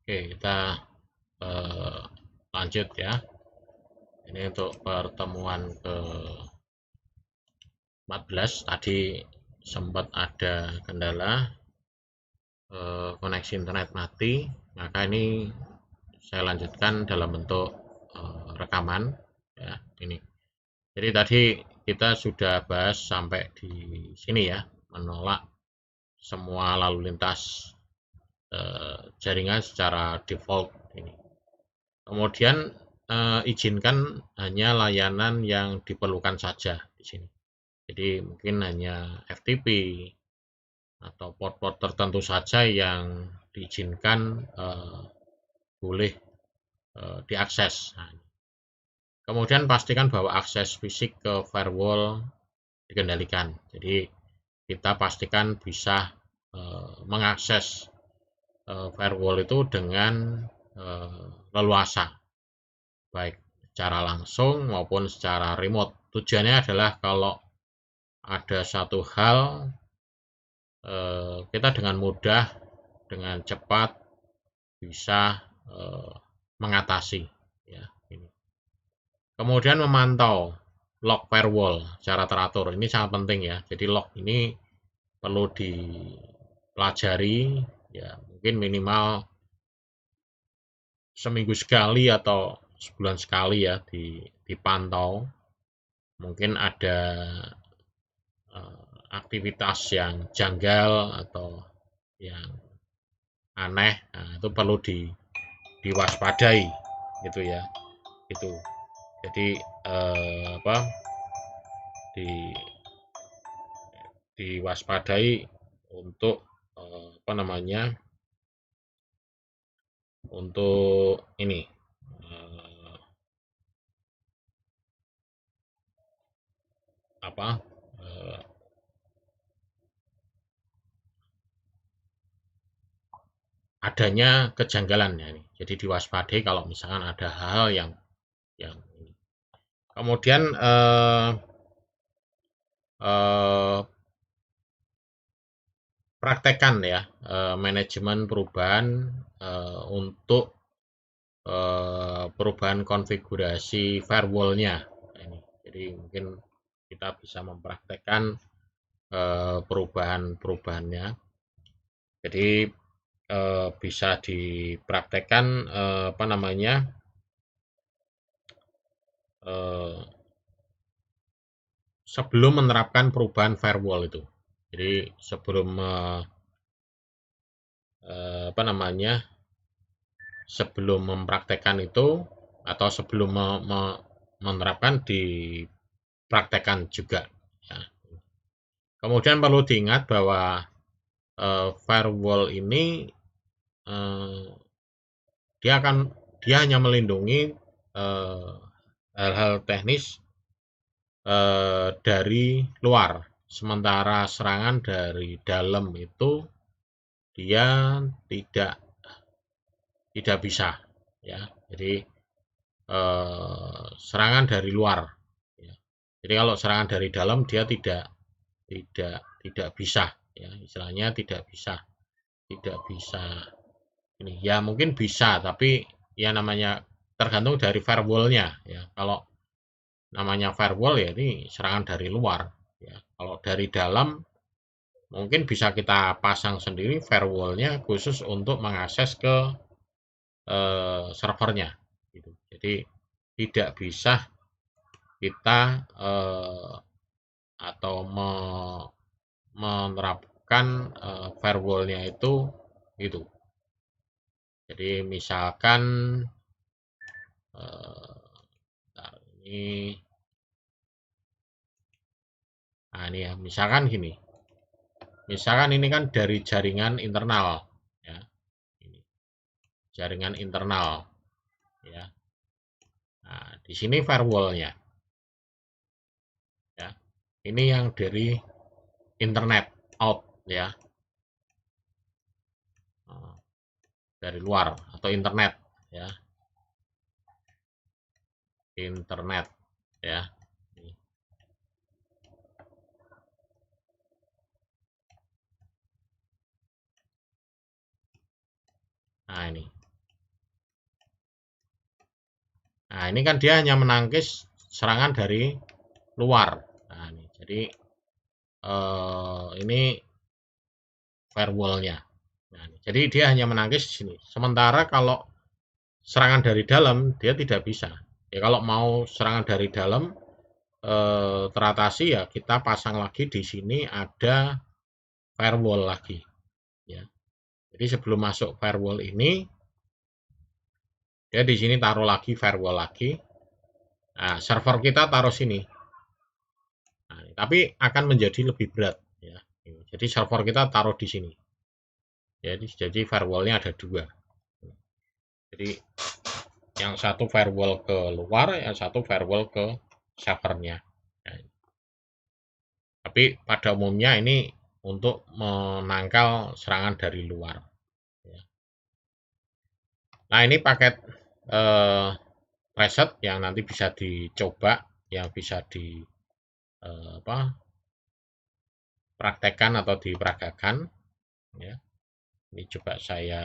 Oke, kita lanjut ya. Ini untuk pertemuan ke-14 tadi sempat ada kendala koneksi internet mati, maka ini saya lanjutkan dalam bentuk rekaman ya ini. Jadi tadi kita sudah bahas sampai di sini ya, menolak semua lalu lintas jaringan secara default ini. Kemudian izinkan hanya layanan yang diperlukan saja di sini. Jadi mungkin hanya FTP atau port-port tertentu saja yang diizinkan boleh diakses. Nah, kemudian pastikan bahwa akses fisik ke firewall dikendalikan. Jadi kita pastikan bisa mengakses firewall itu dengan leluasa, baik secara langsung maupun secara remote. Tujuannya adalah kalau ada satu hal kita dengan mudah, dengan cepat bisa mengatasi ya ini. Kemudian memantau log firewall secara teratur, ini sangat penting ya. Jadi log ini perlu dipelajari ya, mungkin minimal seminggu sekali atau sebulan sekali ya dipantau. Mungkin ada aktivitas yang janggal atau yang aneh, nah, itu perlu diwaspadai gitu ya. Itu. Jadi di diwaspadai untuk untuk ini adanya kejanggalan ya ini. Jadi diwaspadai kalau misalkan ada hal yang ini. Kemudian praktekkan ya manajemen perubahan untuk perubahan konfigurasi firewall-nya. Ini. Jadi mungkin kita bisa mempraktekkan perubahan-perubahannya. Jadi bisa dipraktekkan sebelum menerapkan perubahan firewall itu. Jadi sebelum sebelum mempraktekkan itu atau sebelum menerapkan dipraktekkan juga ya. Kemudian perlu diingat bahwa firewall ini dia hanya melindungi hal-hal teknis dari luar, sementara serangan dari dalam itu dia tidak bisa ya. Jadi serangan dari luar ya. Jadi kalau serangan dari dalam dia tidak bisa ya, istilahnya tidak bisa ini ya, mungkin bisa tapi ya namanya tergantung dari firewall-nya ya. Kalau namanya firewall ya ini serangan dari luar ya. Kalau dari dalam mungkin bisa kita pasang sendiri firewall-nya khusus untuk mengakses ke servernya gitu. Jadi tidak bisa kita atau menerapkan firewall-nya itu gitu. Jadi misalkan ini ini ya, misalkan gini. Misalkan ini kan dari jaringan internal ya. Ini jaringan internal ya. Nah, di sini firewall-nya ya. Ini yang dari internet out ya. Dari luar atau internet ya. Internet ya. Nah, ini. Nah, ini kan dia hanya menangkis serangan dari luar. Nah, ini jadi ini firewall-nya. Nah, jadi dia hanya menangkis di sini. Sementara kalau serangan dari dalam dia tidak bisa. Ya kalau mau serangan dari dalam teratasi ya kita pasang lagi di sini ada firewall lagi. Ya. Jadi sebelum masuk firewall ini dia di sini taruh lagi firewall lagi. Nah, server kita taruh sini. Nah, tapi akan menjadi lebih berat. Ya. Jadi server kita taruh di sini. Jadi firewall-nya ada dua. Jadi yang satu firewall ke luar, yang satu firewall ke servernya. Nah, tapi pada umumnya ini untuk menangkal serangan dari luar. Nah ini paket preset yang nanti bisa dicoba, yang bisa di praktekkan atau diperagakan. Ya. Ini coba saya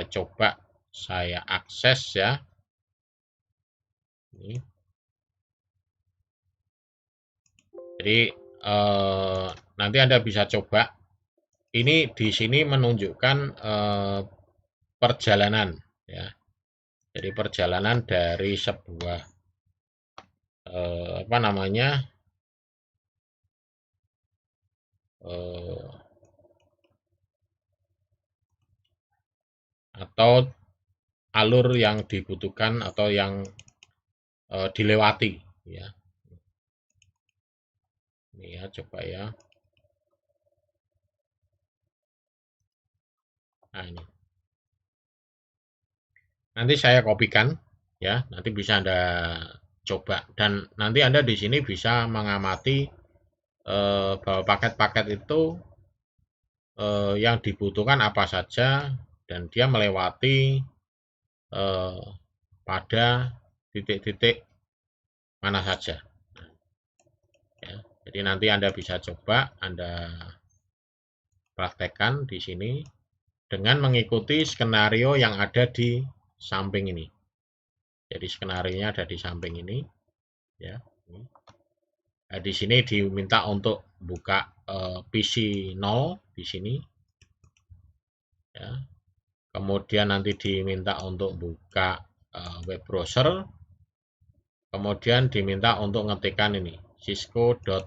coba saya akses ya. Ini. Jadi nanti Anda bisa coba. Ini di sini menunjukkan perjalanan ya. Jadi perjalanan dari sebuah apa namanya atau alur yang dibutuhkan atau yang dilewati ya. Ini ya coba ya. Nah ini. Nanti saya kopikan ya, nanti bisa Anda coba dan nanti Anda di sini bisa mengamati bahwa paket-paket itu yang dibutuhkan apa saja dan dia melewati pada titik-titik mana saja. Ya, jadi nanti Anda bisa coba, Anda praktekkan di sini dengan mengikuti skenario yang ada di samping ini. Jadi skenario-nya ada di samping ini, ya. Nah, di sini diminta untuk buka PC 0 di sini, ya. Kemudian nanti diminta untuk buka web browser, kemudian diminta untuk ngetikkan ini cisco.pka.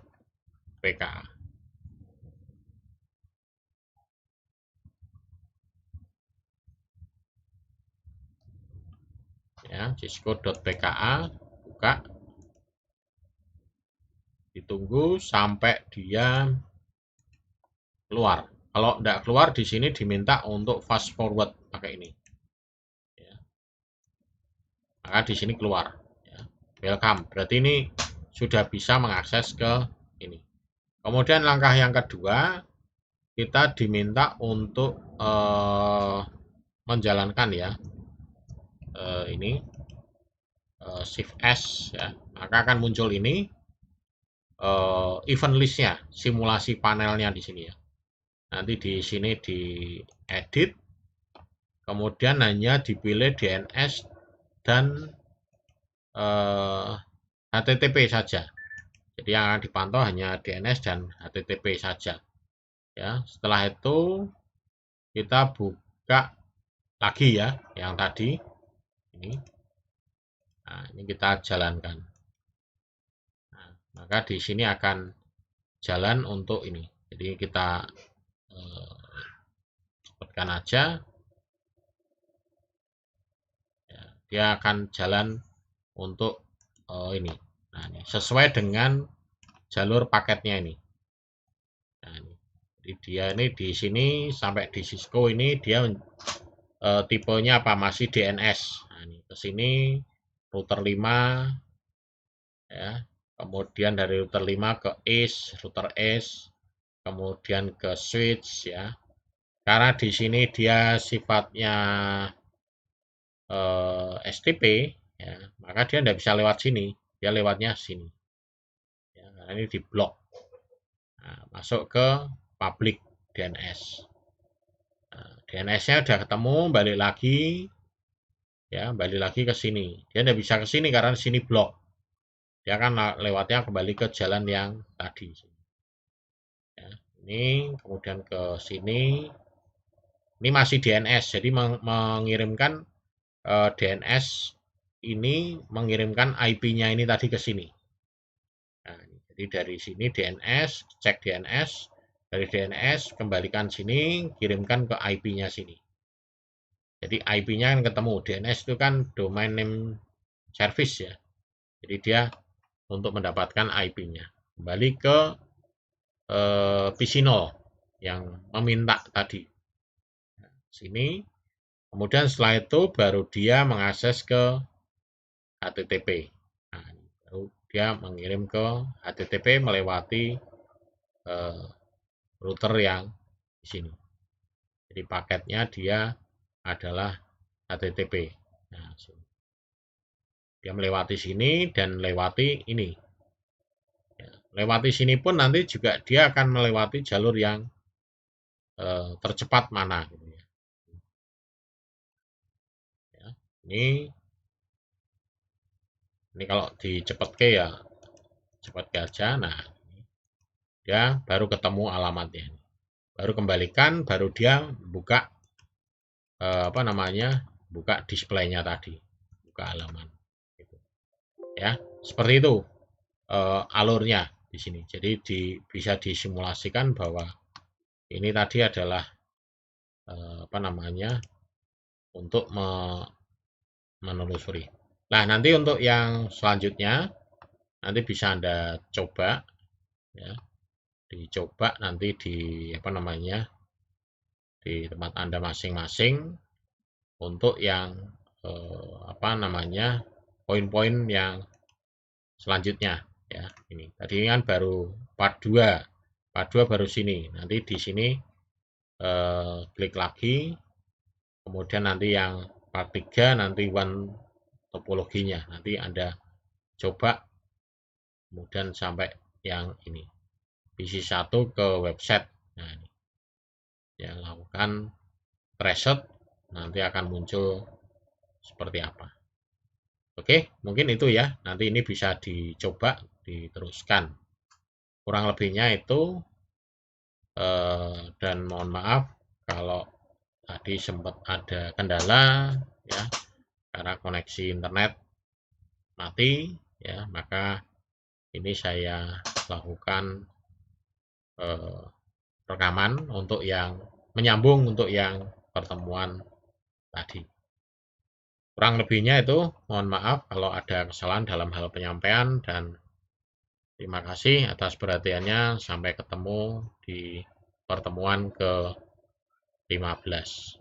Ya, cisco.pka buka. Ditunggu sampai dia keluar. Kalau tidak keluar di sini diminta untuk fast forward pakai ini. Ya. Maka di sini keluar. Ya. Welcome. Berarti ini sudah bisa mengakses ke ini. Kemudian langkah yang kedua kita diminta untuk menjalankan ya ini Shift S ya. Maka akan muncul ini event listnya, simulasi panelnya di sini ya. Nanti di sini diedit, kemudian hanya dipilih DNS dan HTTP saja. Jadi yang akan dipantau hanya DNS dan HTTP saja. Ya, setelah itu kita buka lagi ya, yang tadi ini. Nah, ini kita jalankan. Nah, maka di sini akan jalan untuk ini. Jadi kita cepatkan aja. Ya, dia akan jalan untuk ini. Nah, ini sesuai dengan jalur paketnya ini. Nah, ini. Jadi dia ini di sini sampai di Cisco ini dia tipenya apa? Masih DNS. Nah, ini ke sini router 5 ya. Kemudian dari router 5 ke router ACE, kemudian ke switch ya. Karena di sini dia sifatnya STP ya, maka dia tidak bisa lewat sini, dia lewatnya sini. Ya, karena ini di blok. Nah, masuk ke public DNS. Nah, DNS-nya udah ketemu, balik lagi. ya kembali lagi ke sini. Dia tidak bisa ke sini karena sini blok. Dia akan lewatnya kembali ke jalan yang tadi. Ya, ini kemudian ke sini. Ini masih DNS, jadi mengirimkan DNS ini mengirimkan IP-nya ini tadi ke sini. Nah, jadi dari sini DNS, cek DNS, dari DNS kembalikan sini, kirimkan ke IP-nya sini. Jadi IP-nya kan ketemu. DNS itu kan domain name service ya. Jadi dia untuk mendapatkan IP-nya. Kembali ke PC0 yang meminta tadi. Nah, sini. Kemudian setelah itu baru dia mengakses ke HTTP. Nah, baru dia mengirim ke HTTP melewati router yang di sini. Jadi paketnya dia adalah HTTP. Nah, dia melewati sini dan lewati ini. Ya, lewati sini pun nanti juga dia akan melewati jalur yang tercepat mana. Gitu ya. Ya, ini kalau dicepet ya cepat aja. Nah, dia baru ketemu alamatnya. Baru kembalikan, baru dia buka buka displaynya tadi, buka halaman. Gitu. Ya, seperti itu alurnya di sini. Jadi bisa disimulasikan bahwa ini tadi adalah untuk menelusuri. Nah, nanti untuk yang selanjutnya nanti bisa Anda coba ya, dicoba nanti di di tempat Anda masing-masing untuk yang poin-poin yang selanjutnya ya. Ini tadi kan baru part 2. Part 2 baru sini. Nanti di sini klik lagi. Kemudian nanti yang part 3 nanti one topologinya. Nanti Anda coba kemudian sampai yang ini. PC1 ke website. Nah, ini. Ya, lakukan reset nanti akan muncul seperti apa. Oke, mungkin itu ya. Nanti ini bisa dicoba, diteruskan. Kurang lebihnya itu dan mohon maaf kalau tadi sempat ada kendala ya karena koneksi internet mati ya, maka ini saya lakukan rekaman untuk yang menyambung untuk yang pertemuan tadi. Kurang lebihnya itu mohon maaf kalau ada kesalahan dalam hal penyampaian dan terima kasih atas perhatiannya. Sampai ketemu di pertemuan ke-15.